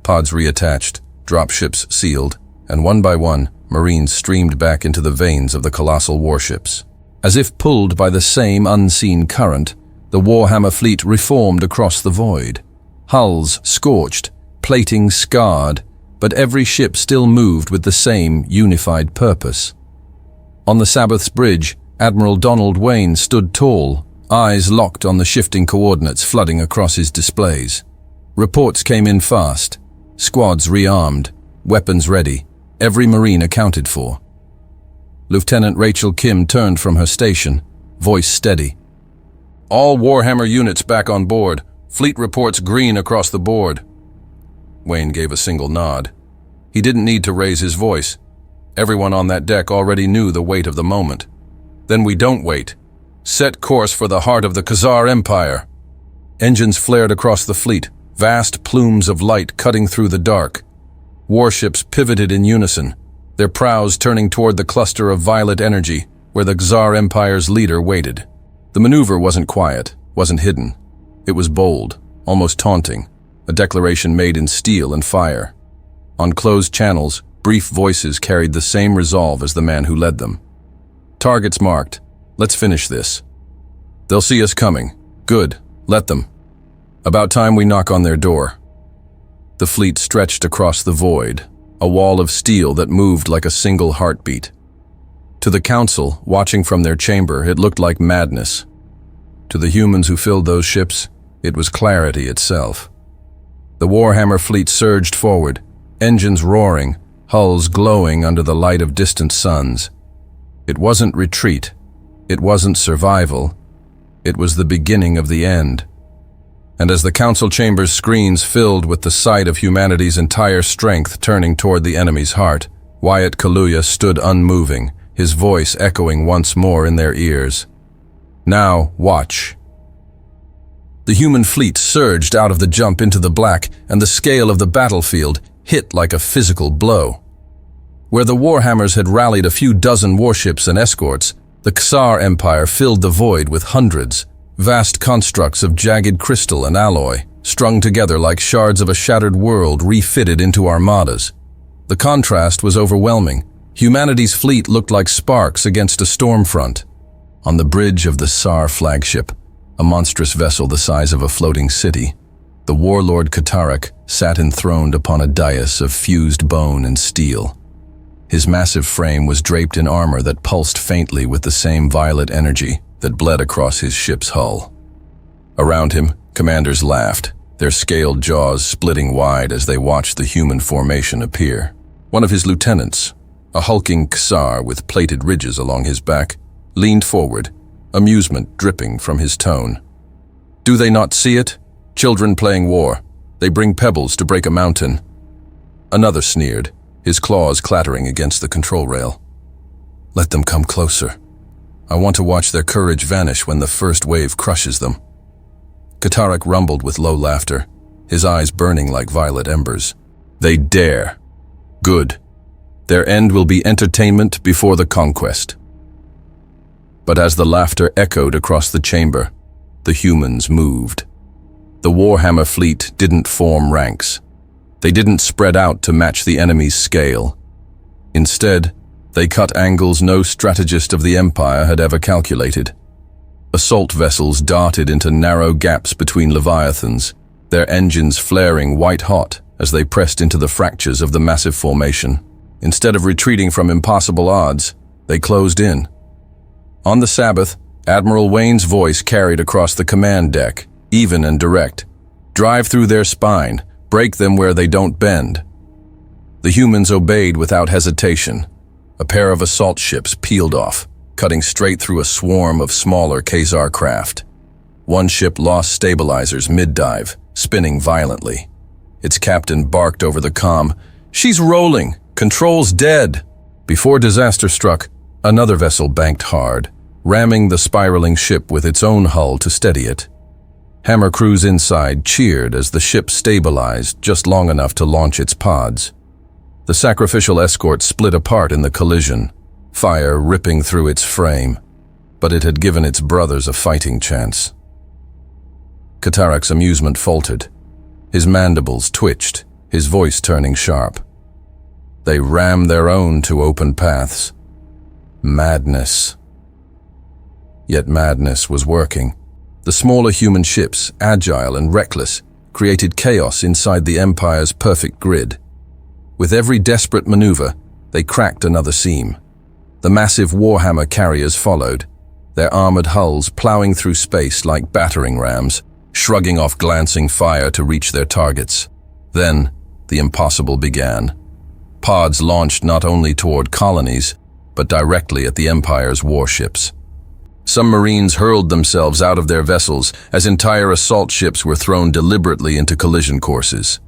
Pods reattached, dropships sealed, and one by one, Marines streamed back into the veins of the colossal warships. As if pulled by the same unseen current, the Warhammer fleet reformed across the void. Hulls scorched, plating scarred, but every ship still moved with the same unified purpose. On the Sabbath's bridge, Admiral Donald Wayne stood tall, eyes locked on the shifting coordinates flooding across his displays. Reports came in fast, squads rearmed, weapons ready, every Marine accounted for. Lieutenant Rachel Kim turned from her station, voice steady. "All Warhammer units back on board. Fleet reports green across the board." Wayne gave a single nod. He didn't need to raise his voice. Everyone on that deck already knew the weight of the moment. "Then we don't wait. Set course for the heart of the Khazar Empire." Engines flared across the fleet, vast plumes of light cutting through the dark. Warships pivoted in unison, their prows turning toward the cluster of violet energy where the Khazar Empire's leader waited. The maneuver wasn't quiet, wasn't hidden. It was bold, almost taunting, a declaration made in steel and fire. On closed channels, brief voices carried the same resolve as the man who led them. "Targets marked. Let's finish this. They'll see us coming. Good. Let them. About time we knock on their door." The fleet stretched across the void, a wall of steel that moved like a single heartbeat. To the Council, watching from their chamber, it looked like madness. To the humans who filled those ships, it was clarity itself. The Warhammer fleet surged forward, engines roaring, hulls glowing under the light of distant suns. It wasn't retreat. It wasn't survival. It was the beginning of the end. And as the Council chamber's screens filled with the sight of humanity's entire strength turning toward the enemy's heart, Wyatt Kaluuya stood unmoving, his voice echoing once more in their ears. "Now, watch." The human fleet surged out of the jump into the black, and the scale of the battlefield hit like a physical blow. Where the Warhammers had rallied a few dozen warships and escorts, the Khazar Empire filled the void with hundreds, vast constructs of jagged crystal and alloy, strung together like shards of a shattered world refitted into armadas. The contrast was overwhelming. Humanity's fleet looked like sparks against a storm front. On the bridge of the Tsar flagship, a monstrous vessel the size of a floating city, the warlord Katarak sat enthroned upon a dais of fused bone and steel. His massive frame was draped in armor that pulsed faintly with the same violet energy that bled across his ship's hull. Around him, commanders laughed, their scaled jaws splitting wide as they watched the human formation appear. One of his lieutenants, a hulking Khazar with plated ridges along his back, leaned forward, amusement dripping from his tone. "Do they not see it? Children playing war. They bring pebbles to break a mountain." Another sneered, his claws clattering against the control rail. "Let them come closer. I want to watch their courage vanish when the first wave crushes them." Katarak rumbled with low laughter, his eyes burning like violet embers. "They dare. Good. Their end will be entertainment before the conquest." But as the laughter echoed across the chamber, the humans moved. The Warhammer fleet didn't form ranks. They didn't spread out to match the enemy's scale. Instead, they cut angles no strategist of the Empire had ever calculated. Assault vessels darted into narrow gaps between leviathans, their engines flaring white-hot as they pressed into the fractures of the massive formation. Instead of retreating from impossible odds, they closed in. On the Sabbath, Admiral Wayne's voice carried across the command deck, even and direct. "Drive through their spine, break them where they don't bend." The humans obeyed without hesitation. A pair of assault ships peeled off, cutting straight through a swarm of smaller Khazar craft. One ship lost stabilizers mid-dive, spinning violently. Its captain barked over the comm, "She's rolling! Control's dead!" Before disaster struck, another vessel banked hard, ramming the spiraling ship with its own hull to steady it. Hammer crews inside cheered as the ship stabilized just long enough to launch its pods. The sacrificial escort split apart in the collision, fire ripping through its frame, but it had given its brothers a fighting chance. Katarak's amusement faltered. His mandibles twitched, his voice turning sharp. They rammed their own to open paths. Madness. Yet madness was working. The smaller human ships, agile and reckless, created chaos inside the Empire's perfect grid. With every desperate maneuver, they cracked another seam. The massive Warhammer carriers followed, their armored hulls plowing through space like battering rams, shrugging off glancing fire to reach their targets. Then, the impossible began. Pods launched not only toward colonies, but directly at the Empire's warships. Some Marines hurled themselves out of their vessels as entire assault ships were thrown deliberately into collision courses.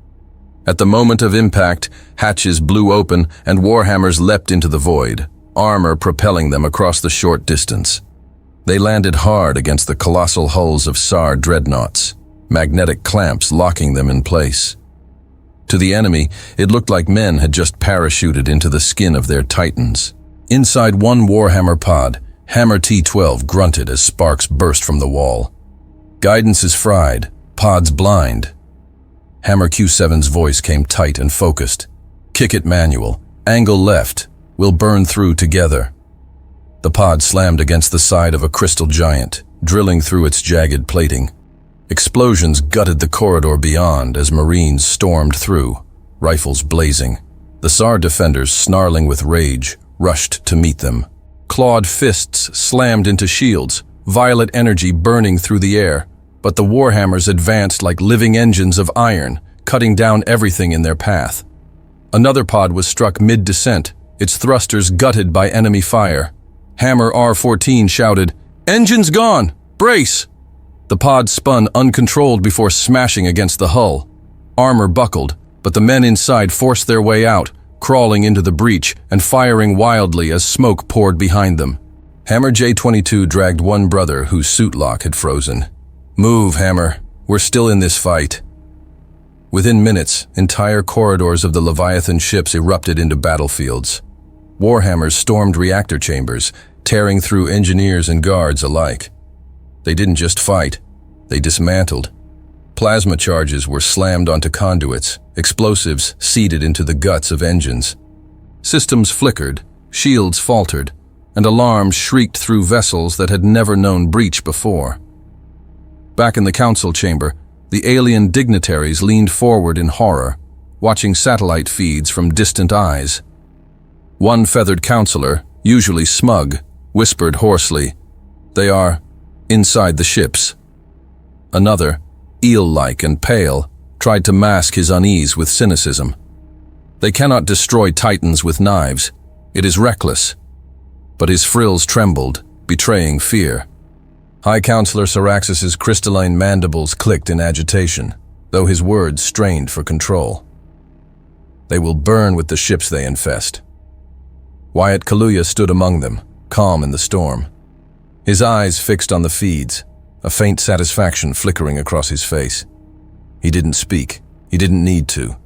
At the moment of impact, hatches blew open and warhammers leapt into the void, armor propelling them across the short distance. They landed hard against the colossal hulls of SAR dreadnoughts, magnetic clamps locking them in place. To the enemy, it looked like men had just parachuted into the skin of their titans. Inside one Warhammer pod, Hammer T-12 grunted as sparks burst from the wall. Guidance is fried, pods blind. Hammer Q7's voice came tight and focused. Kick it manual, angle left, we'll burn through together. The pod slammed against the side of a crystal giant, drilling through its jagged plating. Explosions gutted the corridor beyond as Marines stormed through, rifles blazing. The SAR defenders, snarling with rage, rushed to meet them. Clawed fists slammed into shields, violet energy burning through the air, but the warhammers advanced like living engines of iron, cutting down everything in their path. Another pod was struck mid-descent, its thrusters gutted by enemy fire. Hammer R-14 shouted, "Engines gone! Brace!" The pod spun uncontrolled before smashing against the hull. Armor buckled, but the men inside forced their way out, crawling into the breach and firing wildly as smoke poured behind them. Hammer J-22 dragged one brother whose suit lock had frozen. "Move, Hammer. We're still in this fight." Within minutes, entire corridors of the Leviathan ships erupted into battlefields. Warhammers stormed reactor chambers, tearing through engineers and guards alike. They didn't just fight, they dismantled. Plasma charges were slammed onto conduits, explosives seeded into the guts of engines. Systems flickered, shields faltered, and alarms shrieked through vessels that had never known breach before. Back in the council chamber, the alien dignitaries leaned forward in horror, watching satellite feeds from distant eyes. One feathered counselor, usually smug, whispered hoarsely, "They are inside the ships." Another, eel-like and pale, tried to mask his unease with cynicism. "They cannot destroy titans with knives. It is reckless." But his frills trembled, betraying fear. High Counselor Syraxis's crystalline mandibles clicked in agitation, though his words strained for control. "They will burn with the ships they infest." Wyatt Kaluuya stood among them, calm in the storm. His eyes fixed on the feeds, a faint satisfaction flickering across his face. He didn't speak. He didn't need to.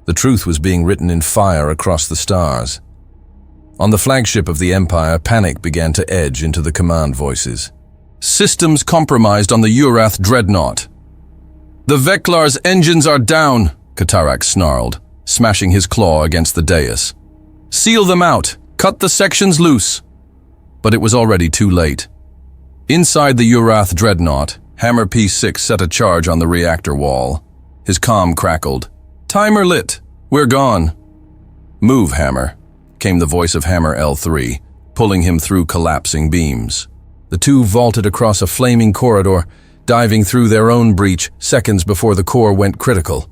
The truth was being written in fire across the stars. On the flagship of the Empire, panic began to edge into the command voices. "Systems compromised on the Urath dreadnought." "The Veklar's engines are down," Katarak snarled, smashing his claw against the dais. "Seal them out! Cut the sections loose!" But it was already too late. Inside the Urath dreadnought, Hammer P6 set a charge on the reactor wall. His comm crackled. "Timer lit. We're gone." "Move, Hammer," came the voice of Hammer L3, pulling him through collapsing beams. The two vaulted across a flaming corridor, diving through their own breach seconds before the core went critical.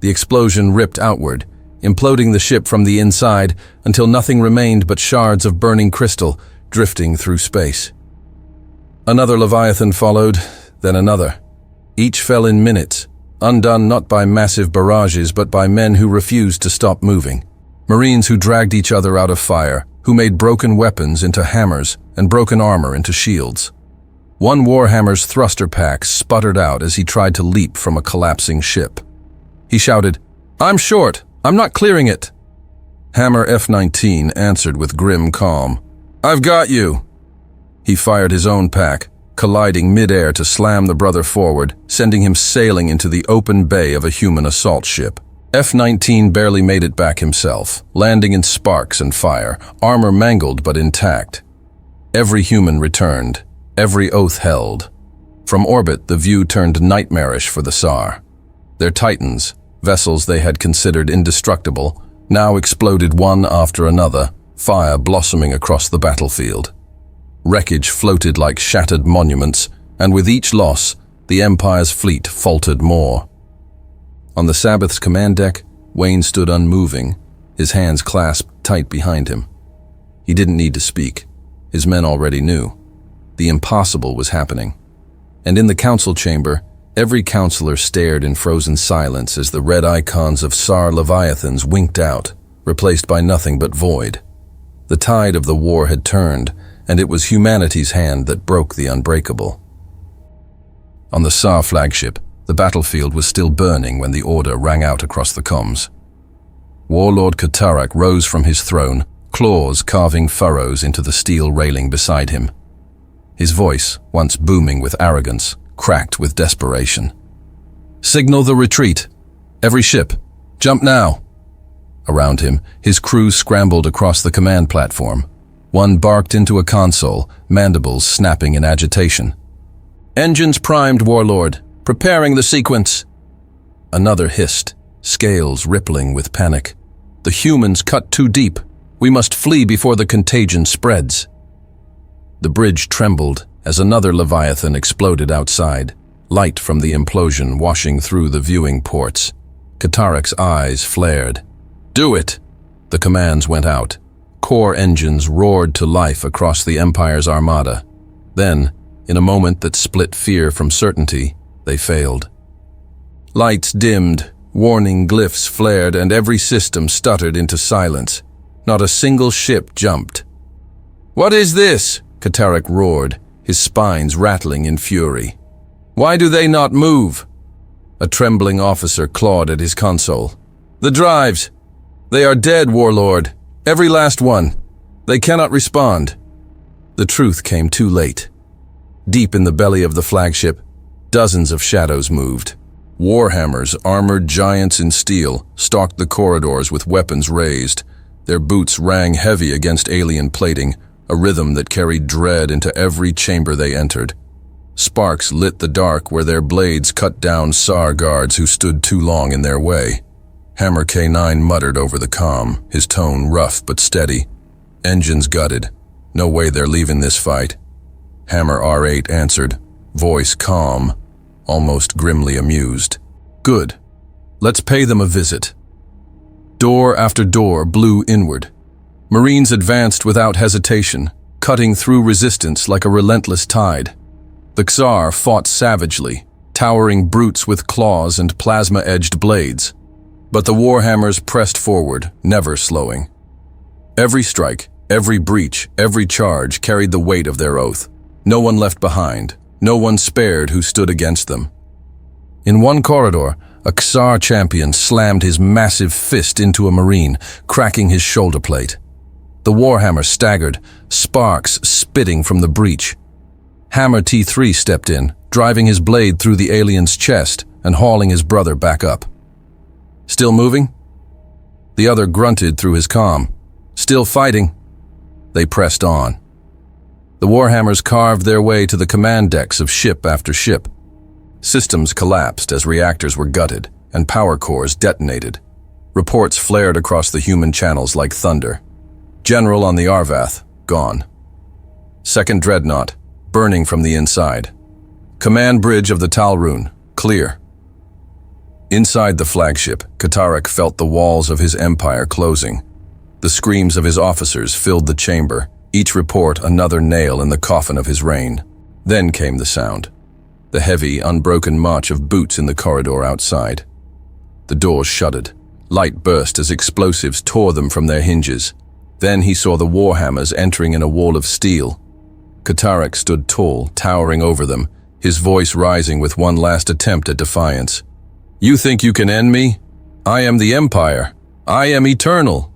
The explosion ripped outward, imploding the ship from the inside until nothing remained but shards of burning crystal drifting through space. Another Leviathan followed, then another. Each fell in minutes, undone not by massive barrages but by men who refused to stop moving. Marines who dragged each other out of fire, who made broken weapons into hammers and broken armor into shields. One Warhammer's thruster pack sputtered out as he tried to leap from a collapsing ship. He shouted, "I'm short! I'm not clearing it!" Hammer F-19 answered with grim calm, "I've got you!" He fired his own pack, colliding mid-air to slam the brother forward, sending him sailing into the open bay of a human assault ship. F-19 barely made it back himself, landing in sparks and fire, armor mangled but intact. Every human returned, every oath held. From orbit, the view turned nightmarish for the SAR. Their titans, vessels they had considered indestructible, now exploded one after another, fire blossoming across the battlefield. Wreckage floated like shattered monuments, and with each loss, the Empire's fleet faltered more. On the Sabbath's command deck, Wayne stood unmoving, his hands clasped tight behind him. He didn't need to speak. His men already knew. The impossible was happening. And in the council chamber, every counselor stared in frozen silence as the red icons of Sar Leviathans winked out, replaced by nothing but void. The tide of the war had turned, and it was humanity's hand that broke the unbreakable. On the Sar flagship, the battlefield was still burning when the order rang out across the comms. Warlord Katarak rose from his throne, claws carving furrows into the steel railing beside him. His voice, once booming with arrogance, cracked with desperation. "Signal the retreat. Every ship, jump now." Around him, his crew scrambled across the command platform. One barked into a console, mandibles snapping in agitation. "Engines primed, Warlord. Preparing the sequence." Another hissed, scales rippling with panic. "The humans cut too deep. We must flee before the contagion spreads." The bridge trembled as another Leviathan exploded outside, light from the implosion washing through the viewing ports. Katarak's eyes flared. "Do it!" The commands went out. Core engines roared to life across the Empire's armada. Then, in a moment that split fear from certainty, they failed. Lights dimmed, warning glyphs flared, and every system stuttered into silence. Not a single ship jumped. "What is this?" Katarak roared, his spines rattling in fury. "Why do they not move?" A trembling officer clawed at his console. "The drives! They are dead, Warlord. Every last one. They cannot respond." The truth came too late. Deep in the belly of the flagship, dozens of shadows moved. Warhammers, armored giants in steel, stalked the corridors with weapons raised. Their boots rang heavy against alien plating, a rhythm that carried dread into every chamber they entered. Sparks lit the dark where their blades cut down Sar guards who stood too long in their way. Hammer K9 muttered over the comm, his tone rough but steady. "Engines gutted. No way they're leaving this fight." Hammer R8 answered, voice calm, almost grimly amused. "Good. Let's pay them a visit." Door after door blew inward. Marines advanced without hesitation, cutting through resistance like a relentless tide. The Xar fought savagely, towering brutes with claws and plasma-edged blades. But the Warhammers pressed forward, never slowing. Every strike, every breach, every charge carried the weight of their oath. No one left behind, no one spared who stood against them. In one corridor, a Xar champion slammed his massive fist into a Marine, cracking his shoulder plate. The Warhammer staggered, sparks spitting from the breach. Hammer T3 stepped in, driving his blade through the alien's chest and hauling his brother back up. "Still moving?" The other grunted through his comm. "Still fighting." They pressed on. The Warhammers carved their way to the command decks of ship after ship. Systems collapsed as reactors were gutted and power cores detonated. Reports flared across the human channels like thunder. General on the Arvath, gone. Second Dreadnought, burning from the inside. Command bridge of the Talrun, clear. Inside the flagship, Katarak felt the walls of his empire closing. The screams of his officers filled the chamber, each report another nail in the coffin of his reign. Then came the sound. The heavy, unbroken march of boots in the corridor outside. The doors shuddered. Light burst as explosives tore them from their hinges. Then he saw the Warhammers entering in a wall of steel. Katarak stood tall, towering over them, his voice rising with one last attempt at defiance. "You think you can end me? I am the Empire. I am eternal."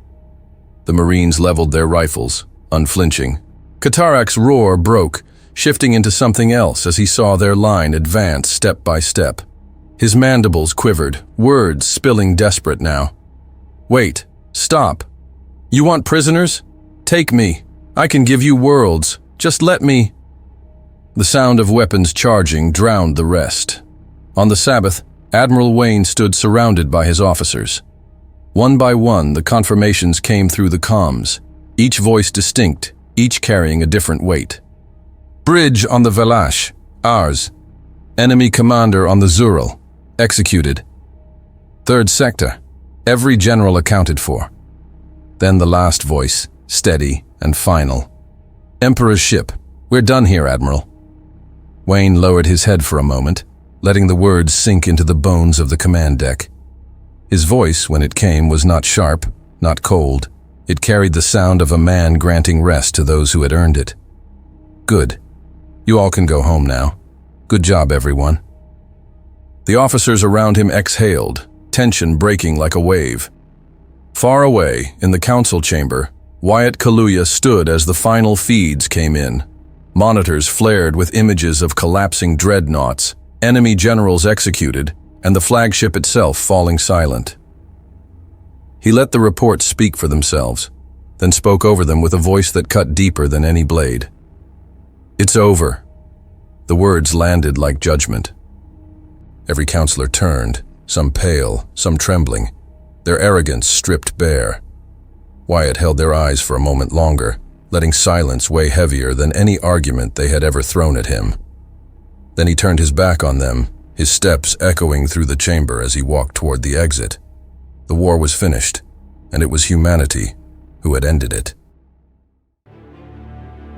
The Marines leveled their rifles, unflinching. Katarak's roar broke, shifting into something else as he saw their line advance step by step. His mandibles quivered, words spilling desperate now. "Wait, stop. You want prisoners? Take me. I can give you worlds. Just let me." The sound of weapons charging drowned the rest. On the Sabbath, Admiral Wayne stood surrounded by his officers. One by one, the confirmations came through the comms, each voice distinct, each carrying a different weight. "Bridge on the Velash, ours. Enemy commander on the Zural, executed. Third sector, every general accounted for. Then the last voice, steady and final. "Emperor's ship. We're done here, Admiral." Wayne lowered his head for a moment, letting the words sink into the bones of the command deck. His voice, when it came, was not sharp, not cold. It carried the sound of a man granting rest to those who had earned it. "Good. You all can go home now. Good job, everyone." The officers around him exhaled, tension breaking like a wave. Far away, in the council chamber, Wyatt Kaluuya stood as the final feeds came in. Monitors flared with images of collapsing dreadnoughts, enemy generals executed, and the flagship itself falling silent. He let the reports speak for themselves, then spoke over them with a voice that cut deeper than any blade. "It's over." The words landed like judgment. Every counselor turned, some pale, some trembling, their arrogance stripped bare. Wyatt held their eyes for a moment longer, letting silence weigh heavier than any argument they had ever thrown at him. Then he turned his back on them, his steps echoing through the chamber as he walked toward the exit. The war was finished, and it was humanity who had ended it.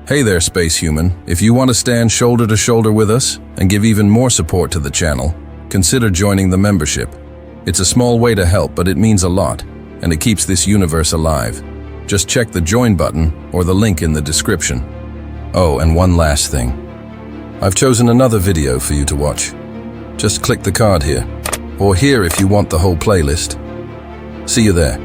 Hey there, space human. If you want to stand shoulder to shoulder with us and give even more support to the channel, consider joining the membership. It's a small way to help, but it means a lot, and it keeps this universe alive. Just check the join button or the link in the description. Oh, and one last thing. I've chosen another video for you to watch. Just click the card here, or here if you want the whole playlist. See you there.